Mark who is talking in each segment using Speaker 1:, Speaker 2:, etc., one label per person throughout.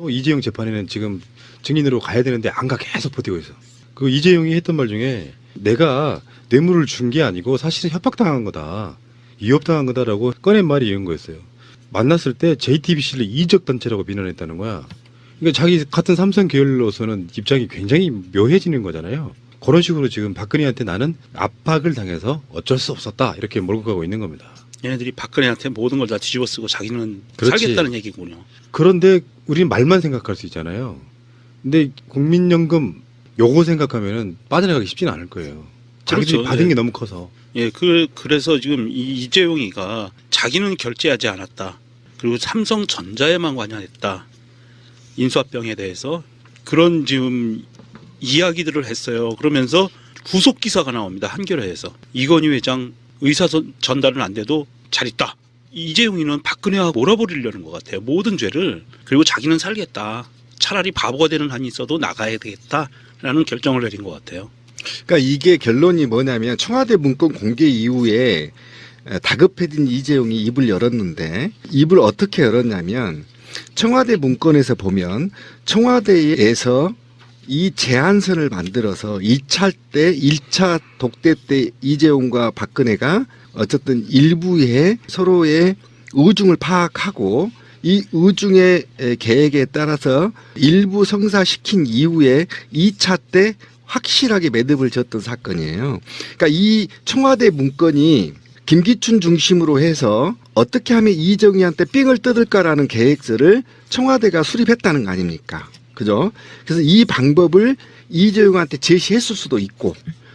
Speaker 1: 이재용 재판에는 지금 증인으로 가야 되는데 안 가 계속 버티고 있어. 그 이재용이 했던 말 중에 내가 뇌물을 준 게 아니고 사실은 협박당한 거다. 위협당한 거다라고 꺼낸 말이 이런 거였어요. 만났을 때 JTBC를 이적 단체라고 비난했다는 거야. 그러니까 자기 같은 삼성 계열로서는 입장이 굉장히 묘해지는 거잖아요. 그런 식으로 지금 박근혜한테 나는 압박을 당해서 어쩔 수 없었다 이렇게 몰고 가고 있는 겁니다.
Speaker 2: 얘네들이 박근혜한테 모든 걸 다 뒤집어쓰고 자기는
Speaker 1: 그렇지.
Speaker 2: 살겠다는 얘기군요.
Speaker 1: 그런데 우리는 말만 생각할 수 있잖아요. 근데 국민연금 요거 생각하면은 빠져나가기 쉽지는 않을 거예요. 자기들이
Speaker 2: 그렇죠.
Speaker 1: 받은
Speaker 2: 예.
Speaker 1: 게 너무 커서.
Speaker 2: 예, 그래서 지금 이재용이가 자기는 결제하지 않았다. 그리고 삼성전자에만 관여했다. 인수합병에 대해서 그런 지금 이야기들을 했어요. 그러면서 후속 기사가 나옵니다. 한겨레에서 이건희 회장 의사 전달은 안 돼도 잘 있다. 이재용이는 박근혜와 몰아버리려는 것 같아요. 모든 죄를. 그리고 자기는 살겠다. 차라리 바보가 되는 한이 있어도 나가야 되겠다라는 결정을 내린 것 같아요.
Speaker 3: 그러니까 이게 결론이 뭐냐면 청와대 문건 공개 이후에 다급해진 이재용이 입을 열었는데 입을 어떻게 열었냐면 청와대 문건에서 보면 청와대에서 이 제안서를 만들어서 2차 때 1차 독대 때 이재용과 박근혜가 어쨌든 일부의 서로의 의중을 파악하고 이 의중의 계획에 따라서 일부 성사시킨 이후에 2차 때 확실하게 매듭을 졌던 사건이에요. 그러니까 이 청와대 문건이 김기춘 중심으로 해서 어떻게 하면 이정희한테 삥을 뜯을까라는 계획서를 청와대가 수립했다는 거 아닙니까? 그죠? 그래서 이 방법을 이재용한테 제시했을 수도 있고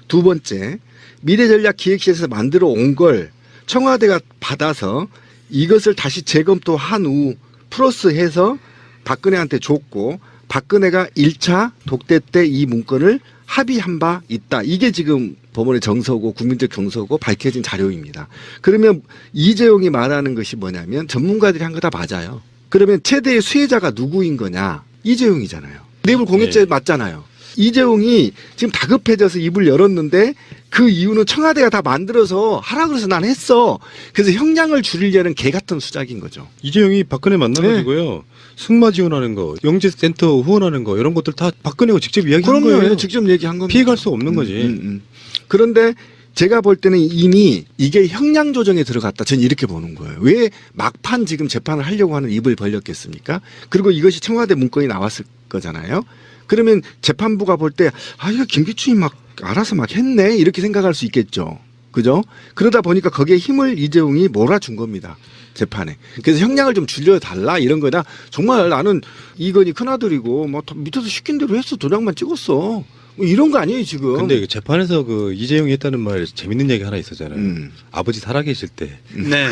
Speaker 3: 두 번째 미래전략기획실에서 만들어 온 걸 청와대가 받아서 이것을 다시 재검토한 후 플러스해서 박근혜한테 줬고 박근혜가 1차 독대 때 이 문건을 합의한 바 있다. 이게 지금 법원의 정서고 국민적 정서고 밝혀진 자료입니다. 그러면 이재용이 말하는 것이 뭐냐면 전문가들이 한 거 다 맞아요. 그러면 최대의 수혜자가 누구인 거냐? 이재용이잖아요. 뇌물 공여죄 맞잖아요. 이재용이 지금 다급해져서 입을 열었는데 그 이유는 청와대가 다 만들어서 하라 그래서 난 했어. 그래서 형량을 줄이려는 개 같은 수작인 거죠.
Speaker 1: 이재용이 박근혜 만나가지고요. 승마 지원하는 거, 영재센터 후원하는 거 이런 것들 다 박근혜가 직접 이야기한 거예요.
Speaker 3: 그럼요. 직접 얘기한 겁니다.
Speaker 1: 피해갈 수 없는 거지.
Speaker 3: 그런데 제가 볼 때는 이미 이게 형량 조정에 들어갔다. 저는 이렇게 보는 거예요. 왜 막판 지금 재판을 하려고 하는 입을 벌렸겠습니까? 그리고 이것이 청와대 문건이 나왔을 거잖아요. 그러면 재판부가 볼 때 아 이거 김기춘이 막 알아서 막 했네 이렇게 생각할 수 있겠죠. 그죠? 그러다 보니까 거기에 힘을 이재용이 몰아준 겁니다. 재판에. 그래서 형량을 좀 줄여달라 이런 거다. 정말 나는 이건희 큰아들이고 뭐 밑에서 시킨 대로 했어. 도장만 찍었어. 뭐 이런 거 아니에요 지금.
Speaker 1: 근데 그 재판에서 그 이재용이 했다는 말 재밌는 얘기 하나 있었잖아요. 아버지 살아계실 때.
Speaker 2: 네.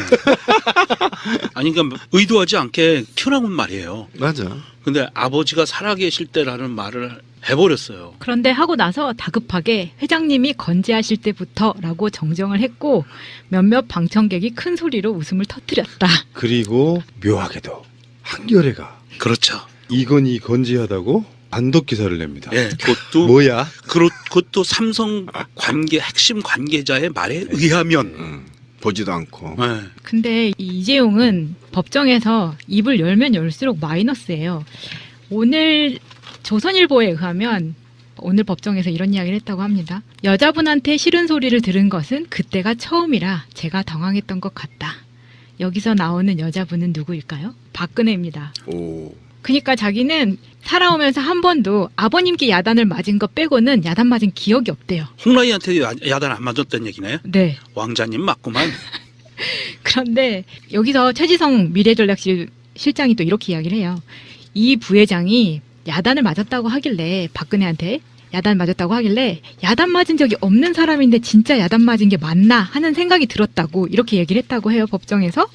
Speaker 2: 아니 그러니까 의도하지 않게 튀어나온 말이에요.
Speaker 3: 맞아.
Speaker 2: 근데 아버지가 살아계실 때라는 말을 해버렸어요.
Speaker 4: 그런데 하고 나서 다급하게 회장님이 건재하실 때부터라고 정정을 했고 몇몇 방청객이 큰 소리로 웃음을 터뜨렸다.
Speaker 1: 그리고 묘하게도 한겨레가
Speaker 2: 그렇죠.
Speaker 1: 이건희 건지하다고 단독 기사를 냅니다.
Speaker 2: 예, 그것도
Speaker 1: 뭐야?
Speaker 2: 그것도 삼성 핵심 관계자의 말에 의하면.
Speaker 3: 보지도 않고.
Speaker 2: 네.
Speaker 4: 근데 이 이재용은 법정에서 입을 열면 열수록 마이너스예요. 오늘 조선일보에 의하면 오늘 법정에서 이런 이야기를 했다고 합니다. 여자분한테 싫은 소리를 들은 것은 그때가 처음이라 제가 당황했던 것 같다. 여기서 나오는 여자분은 누구일까요? 박근혜입니다.
Speaker 3: 오.
Speaker 4: 그러니까 자기는 살아오면서 한 번도 아버님께 야단을 맞은 것 빼고는 야단 맞은 기억이 없대요.
Speaker 2: 홍라이한테 야단 안 맞았다는 얘기네요.
Speaker 4: 네.
Speaker 2: 왕자님 맞구만.
Speaker 4: 그런데 여기서 최지성 미래전략실장이 또 이렇게 이야기를 해요. 이 부회장이 야단을 맞았다고 하길래 박근혜한테 야단 맞았다고 하길래 야단 맞은 적이 없는 사람인데 진짜 야단 맞은 게 맞나 하는 생각이 들었다고 이렇게 얘기를 했다고 해요. 법정에서.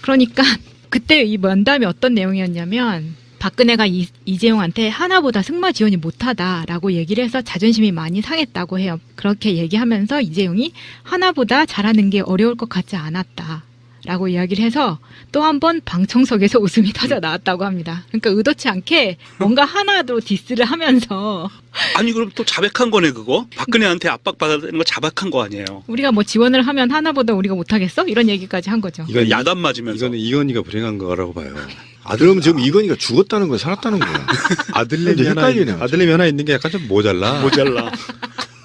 Speaker 4: 그러니까 그때 이 면담이 어떤 내용이었냐면 박근혜가 이재용한테 하나보다 승마 지원이 못하다라고 얘기를 해서 자존심이 많이 상했다고 해요. 그렇게 얘기하면서 이재용이 하나보다 잘하는 게 어려울 것 같지 않았다라고 이야기를 해서 또 한 번 방청석에서 웃음이 터져 나왔다고 합니다. 그러니까 의도치 않게 뭔가 하나도 디스를 하면서
Speaker 2: 아니 그럼 또 자백한 거네 그거? 박근혜한테 압박받는 거 자백한 거 아니에요?
Speaker 4: 우리가 뭐 지원을 하면 하나보다 우리가 못하겠어? 이런 얘기까지 한 거죠.
Speaker 2: 이건 야단 맞으면서.
Speaker 1: 이거는 이건희가 불행한 거라고 봐요.
Speaker 3: 그러면 지금 이건희가 죽었다는 거야, 살았다는 거야?
Speaker 1: 아들내미
Speaker 3: 이제
Speaker 1: 하나,
Speaker 3: 헷갈리네요.
Speaker 1: 아들내미 하나 있는 게 약간 좀 모자라.
Speaker 2: 모자라.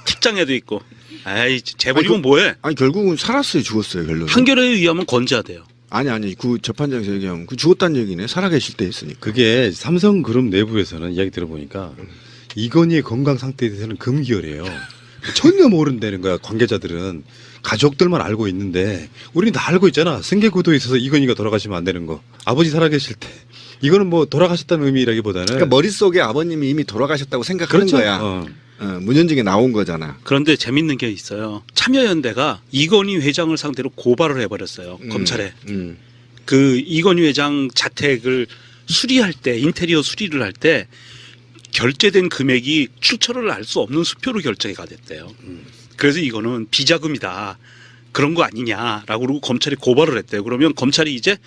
Speaker 2: 책장에도 있고. 아이 재벌이면 뭐해?
Speaker 3: 아니 결국은 살았어요, 죽었어요, 결론은?
Speaker 2: 판결에 의하면 건재하대요.
Speaker 3: 아니 그 재판장에서 얘기하면 그 죽었다는 얘기네. 살아계실 때 했으니까.
Speaker 1: 그게 삼성그룹 내부에서는 이야기 들어보니까 이건희의 건강 상태에 대해서는 금기열이에요. 전혀 모른다는 거야. 관계자들은 가족들만 알고 있는데 우리는 다 알고 있잖아. 승계구도에 있어서 이건희가 돌아가시면 안 되는 거. 아버지 살아계실 때 이거는 뭐 돌아가셨다는 의미라기보다는
Speaker 3: 그러니까 머릿속에 아버님이 이미 돌아가셨다고 생각하는
Speaker 1: 그렇죠.
Speaker 3: 거야. 문현징에 나온 거잖아.
Speaker 2: 그런데 재밌는 게 있어요. 참여연대가 이건희 회장을 상대로 고발을 해버렸어요. 검찰에. 그 이건희 회장 자택을 수리할 때, 인테리어 수리를 할 때 결제된 금액이 출처를 알 수 없는 수표로 결제가 됐대요. 그래서 이거는 비자금이다. 그런 거 아니냐라고 그러고 검찰이 고발을 했대요. 그러면 검찰이 이제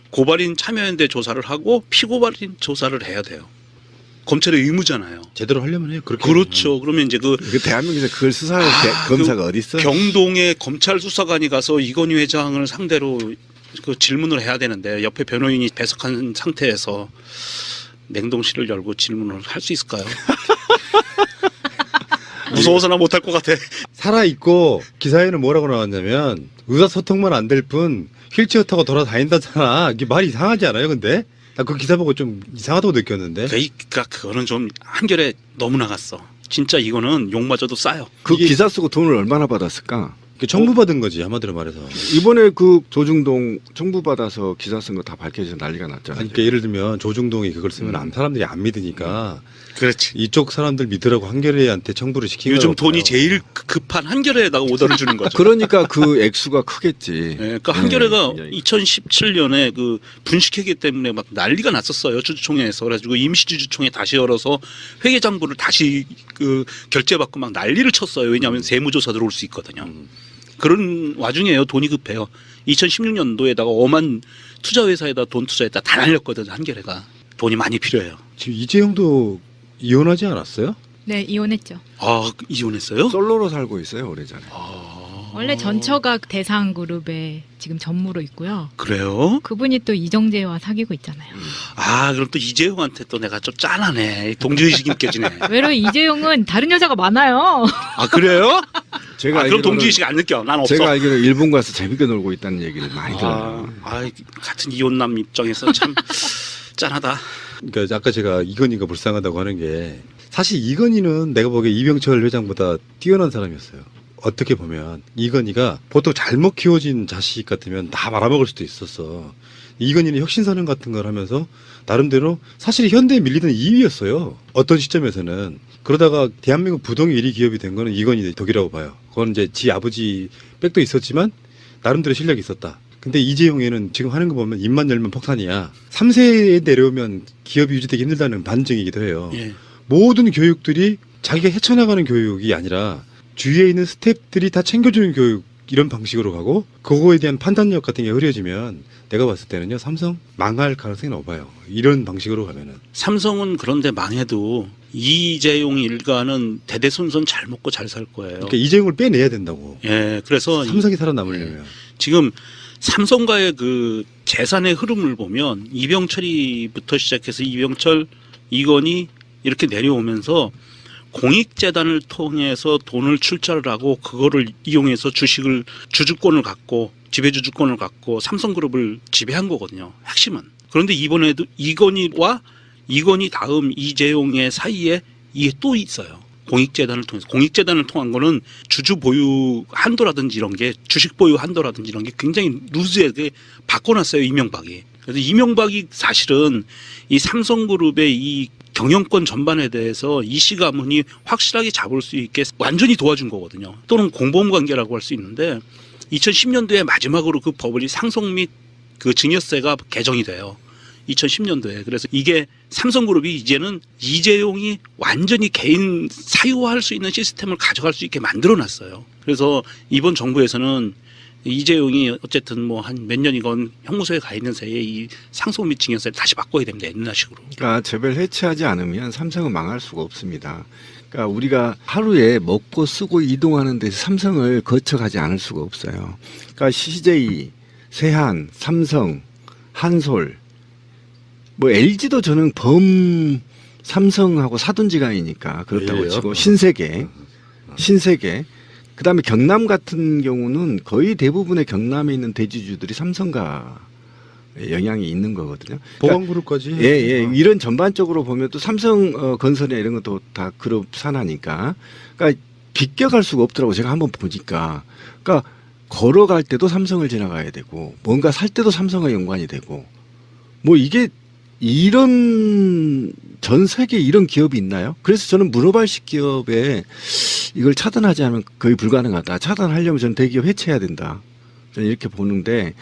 Speaker 2: 고발인 참여연대 조사를 하고 피고발인 조사를 해야 돼요. 검찰의 의무잖아요.
Speaker 1: 제대로 하려면 해요. 그렇게
Speaker 2: 그렇죠. 그러면 이제 그
Speaker 3: 그 대한민국에서 그걸 수사할 검사가 어디 있어?
Speaker 2: 경동의 검찰 수사관이 가서 이건희 회장을 상대로 그 질문을 해야 되는데 옆에 변호인이 배석한 상태에서 냉동실을 열고 질문을 할 수 있을까요? 무서워서나 못할 것 같아.
Speaker 1: 살아 있고 기사에는 뭐라고 나왔냐면 의사소통만 안 될 뿐 휠체어 타고 돌아다닌다잖아. 이게 말이 이상하지 않아요? 근데 나 그 기사 보고 좀 이상하다고 느꼈는데.
Speaker 2: 그러니까 그거는 좀 한결에 너무 나갔어. 진짜 이거는 욕마저도 싸요.
Speaker 3: 그
Speaker 1: 이게-
Speaker 3: 기사 쓰고 돈을 얼마나 받았을까?
Speaker 1: 청부받은 거지 한마디로 말해서.
Speaker 3: 이번에 그 조중동 청부받아서 기사 쓴 거 다 밝혀져서 난리가 났잖아요.
Speaker 1: 그러니까 예를 들면 조중동이 그걸 쓰면 사람들이 안 믿으니까
Speaker 2: 그렇지.
Speaker 1: 이쪽 사람들 믿으라고 한겨레한테 청부를 시킨
Speaker 2: 요즘
Speaker 1: 거라고
Speaker 2: 돈이
Speaker 1: 봐요.
Speaker 2: 제일 급한 한겨레에다가 오더를 주는 거죠.
Speaker 3: 그러니까 그 액수가 크겠지.
Speaker 2: 네, 그러니까 한겨레가
Speaker 3: 예.
Speaker 2: 2017년에 그 분식회계 때문에 막 난리가 났었어요. 주주총회에서. 그래가지고 임시주주총회 다시 열어서 회계장부를 다시 그 결제받고 막 난리를 쳤어요. 왜냐하면 세무조사 들어올 수 있거든요. 그런 와중에요. 돈이 급해요. 2016년도에다가 엄한 투자회사에다 돈 투자했다 다 날렸거든. 한겨레가. 돈이 많이 필요해요.
Speaker 1: 지금 이재용도 이혼하지 않았어요?
Speaker 4: 네, 이혼했죠.
Speaker 2: 아, 이혼했어요?
Speaker 3: 솔로로 살고 있어요, 오래전에.
Speaker 4: 원래 전처가 대상그룹에 지금 전무로 있고요.
Speaker 2: 그래요?
Speaker 4: 그분이 또 이정재와 사귀고 있잖아요.
Speaker 2: 아, 그럼 또 이재용한테 또 내가 좀 짠하네. 동지의식이 느껴지네.
Speaker 4: 외로 이재용은 다른 여자가 많아요.
Speaker 2: 아, 그래요?
Speaker 3: 제가
Speaker 2: 그럼
Speaker 3: 알기로는-
Speaker 2: 동지의식 안 느껴. 난 없어.
Speaker 3: 제가 알기로 일본 가서 재밌게 놀고 있다는 얘기를 많이 들어요.
Speaker 2: 같은 이혼남 입장에서 참 짠하다.
Speaker 1: 그러니까 아까 제가 이건희가 불쌍하다고 하는 게 사실 이건희는 내가 보기에 이병철 회장보다 뛰어난 사람이었어요. 어떻게 보면 이건희가 보통 잘못 키워진 자식 같으면 다 말아먹을 수도 있었어. 이건희는 혁신선언 같은 걸 하면서 나름대로 사실 현대에 밀리던 2위였어요. 어떤 시점에서는. 그러다가 대한민국 부동의 1위 기업이 된 거는 이건희 덕이라고 봐요. 그건 이제 지 아버지 백도 있었지만 나름대로 실력이 있었다. 근데 이재용에는 지금 하는 거 보면 입만 열면 폭탄이야. 3세에 내려오면 기업이 유지되기 힘들다는 반증이기도 해요.
Speaker 2: 예.
Speaker 1: 모든 교육들이 자기가 헤쳐나가는 교육이 아니라 주위에 있는 스태프들이 다 챙겨주는 교육 이런 방식으로 가고 그거에 대한 판단력 같은 게 흐려지면 내가 봤을 때는요 삼성 망할 가능성이 높아요. 이런 방식으로 가면은.
Speaker 2: 삼성은 그런데 망해도 이재용 일가는 대대손손 잘 먹고 잘 살 거예요.
Speaker 1: 그러니까 이재용을 빼내야 된다고.
Speaker 2: 예, 그래서
Speaker 1: 삼성이 살아남으려면.
Speaker 2: 지금 삼성과의 그 재산의 흐름을 보면 이병철이부터 시작해서 이병철, 이건희 이렇게 내려오면서 공익재단을 통해서 돈을 출자를 하고 그거를 이용해서 주주권을 갖고 지배주주권을 갖고 삼성그룹을 지배한 거거든요. 핵심은. 그런데 이번에도 이건희와 이건희 다음 이재용의 사이에 이게 또 있어요. 공익재단을 통해서. 공익재단을 통한 거는 주주 보유 한도라든지 이런 게 주식 보유 한도라든지 이런 게 굉장히 루즈하게 바꿔놨어요. 이명박이. 그래서 이명박이 사실은 이 삼성그룹의 이 경영권 전반에 대해서 이씨 가문이 확실하게 잡을 수 있게 완전히 도와준 거거든요. 또는 공범 관계라고 할 수 있는데 2010년도에 마지막으로 그 법원이 상속 및 그 증여세가 개정이 돼요. 2010년도에. 그래서 이게 삼성그룹이 이제는 이재용이 완전히 개인 사유화할 수 있는 시스템을 가져갈 수 있게 만들어놨어요. 그래서 이번 정부에서는 이재용이 어쨌든 뭐 한 몇 년이건 형무소에 가 있는 사이에 이 상속 및 증여세를 다시 바꿔야 됩니다. 옛날식으로.
Speaker 3: 그러니까 재벌 해체하지 않으면 삼성은 망할 수가 없습니다. 그러니까 우리가 하루에 먹고 쓰고 이동하는 데서 삼성을 거쳐가지 않을 수가 없어요. 그러니까 CJ, 세한, 삼성, 한솔 뭐 LG도 저는 범 삼성하고 사돈지간이니까 그렇다고
Speaker 1: 예예요.
Speaker 3: 치고 신세계. 그다음에 경남 같은 경우는 거의 대부분의 경남에 있는 대주주들이 삼성가 영향이 있는 거거든요.
Speaker 1: 보강그룹까지.
Speaker 3: 예. 이런 전반적으로 보면 또 삼성 건설이나 이런 것도 다 그룹 산하니까. 그러니까 비껴갈 수가 없더라고. 제가 한번 보니까. 그러니까 걸어갈 때도 삼성을 지나가야 되고 뭔가 살 때도 삼성과 연관이 되고 뭐 이게 이런 전 세계에 이런 기업이 있나요? 그래서 저는 문어발식 기업에 이걸 차단하지 않으면 거의 불가능하다. 차단하려면 저는 대기업 해체해야 된다. 저는 이렇게 보는데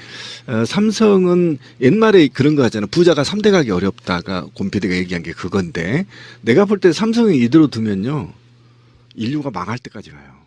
Speaker 3: 삼성은 옛말에 그런 거 하잖아요. 부자가 3대 가기 어렵다가 곰피디가 얘기한 게 그건데 내가 볼 때 삼성이 이대로 두면요. 인류가 망할 때까지 가요.